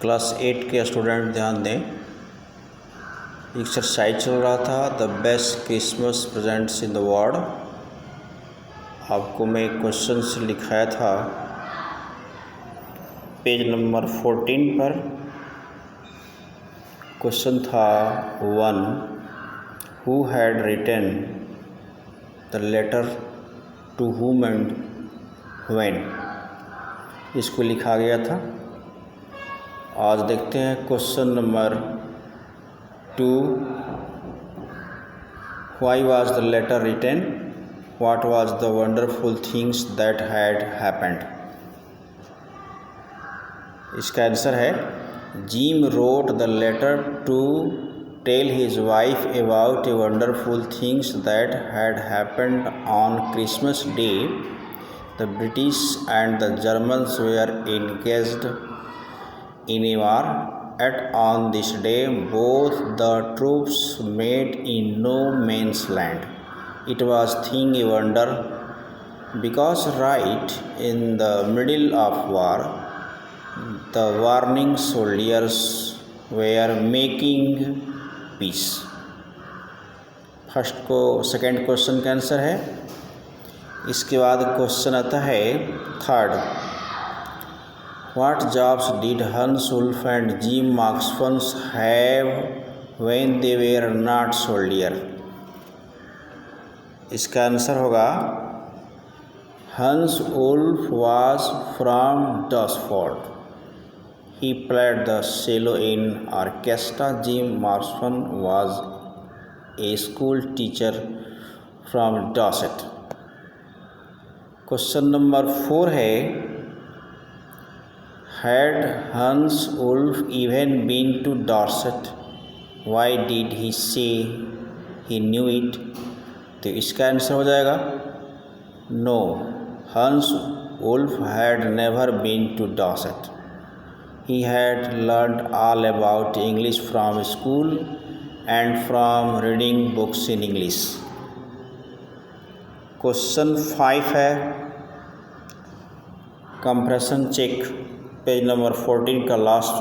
Class 8 के student ध्यान दें। एक्सरसाइज चल रहा था the best Christmas presents in the world. आपको मैं क्वेश्चन लिखाया था पेज नंबर 14 पर। क्वेश्चन था 1 who had written the letter to whom and when, इसको लिखा गया था। आज देखते हैं question number 2 why was the letter written, what was the wonderful things that had happened. इसका आंसर है Jim wrote the letter to tell his wife about a wonderful things that had happened on Christmas day. The British and the Germans were engaged in a war, at on this day both the troops met in no man's land. It was thing a wonder, because right in the middle of war the warning soldiers were making peace. First को second question का answer है। इसके बाद question आता है third, What jobs did Hans Wolf and Jim Marksman have when they were not soldier? इसका answer होगा Hans Wolf was from Dusford. He played the cello in orchestra. Jim Marksman was a school teacher from Dorset. Question number 4 है Had Hans Wolf even been to Dorset? Why did he say he knew it? तो इसका answer हो जाएगा No, Hans Wolf had never been to Dorset. He had learned all about English from school and from reading books in English. Question 5 है compression check, page number 14 का last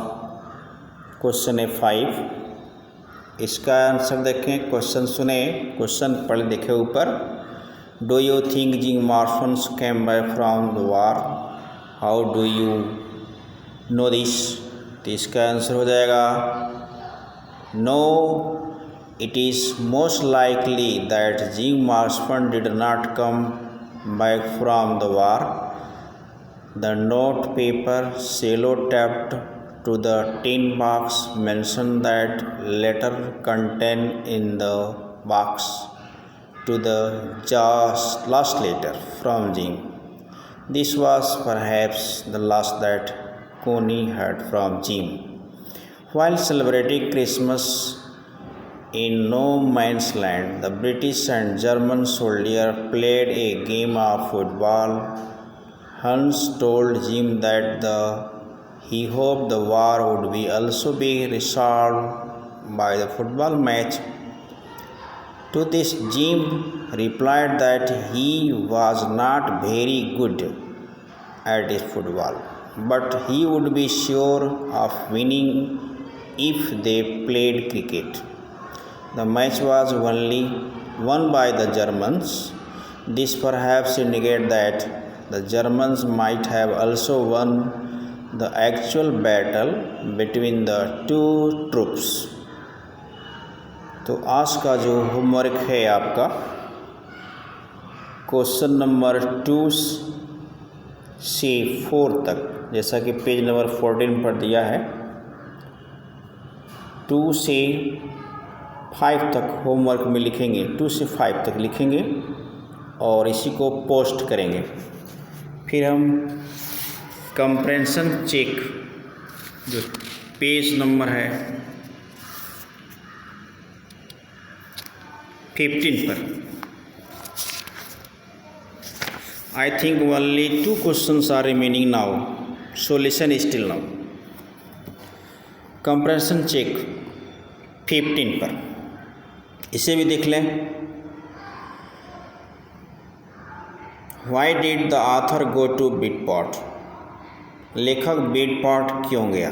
question है 5। इसका answer देखें, question सुने, question पढ़ देखें ऊपर। Do you think Jim Marson came back from the war? How do you know this? तो इसका आंसर हो जाएगा no, it is most likely that Jim Marson did not come back from the war. The note paper sellotaped to the tin box mentioned that letter contained in the box to the last letter from Jim. This was perhaps the last that Connie heard from Jim. While celebrating Christmas in no man's land, the British and German soldiers played a game of football. Hans told Jim that he hoped the war would also be resolved by the football match. To this, Jim replied that he was not very good at football, but he would be sure of winning if they played cricket. The match was only won by the Germans. This perhaps indicates that the Germans might have also won the actual battle between the two troops. तो आज का जो homework है आपका question number 2 से 4 तक, जैसा कि पेज नंबर 14 पर दिया है, 2 से 5 तक होमवर्क में लिखेंगे, 2 से 5 तक लिखेंगे और इसी को पोस्ट करेंगे। फिर हम कंप्रेंशन चेक जो पेज नंबर है 15 पर, I think only 2 questions are remaining now, solution still now. Comprehension check 15 पर, इसे भी देख लें। Why did the author go to Bidport? लेखक बीडपॉट क्यों गया?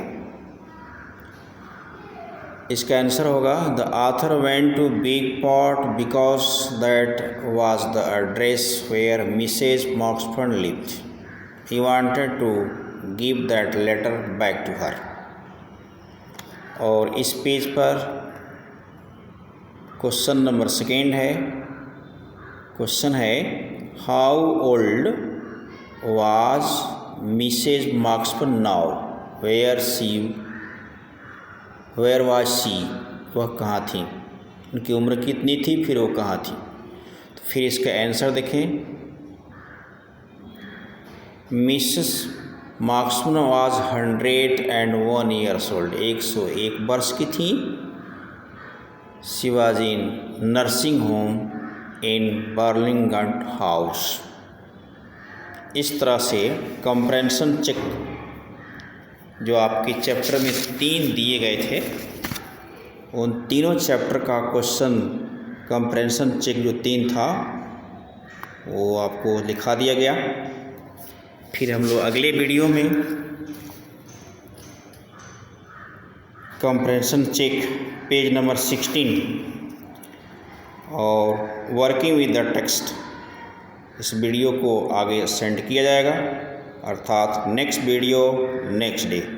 इसका आंसर होगा the author went to big pot because that was the address where Mrs Moxford lived. He wanted to give that letter back to her. और इस page पर question number 2 है। Question है how old was Mrs Moxford now where was she. वह कहाँ थी, उनकी उम्र कितनी थी, फिर वो कहाँ थी। तो फिर इसका आंसर देखें। Mrs Moxford was 101 years old. 101 वर्ष की थी। She was in nursing home in Burlington house. इस तरह से कंप्रेंशन चेक जो आपके चैप्टर में 3 दिए गए थे, उन तीनों चैप्टर का क्वेश्चन कंप्रेंशन चेक जो 3 था वो आपको लिखा दिया गया। फिर हम लोग अगले वीडियो में कंप्रेंशन चेक पेज नंबर 16 और वर्किंग विद द टेक्स्ट, इस वीडियो को आगे सेंड किया जाएगा, अर्थात नेक्स्ट वीडियो नेक्स्ट डे।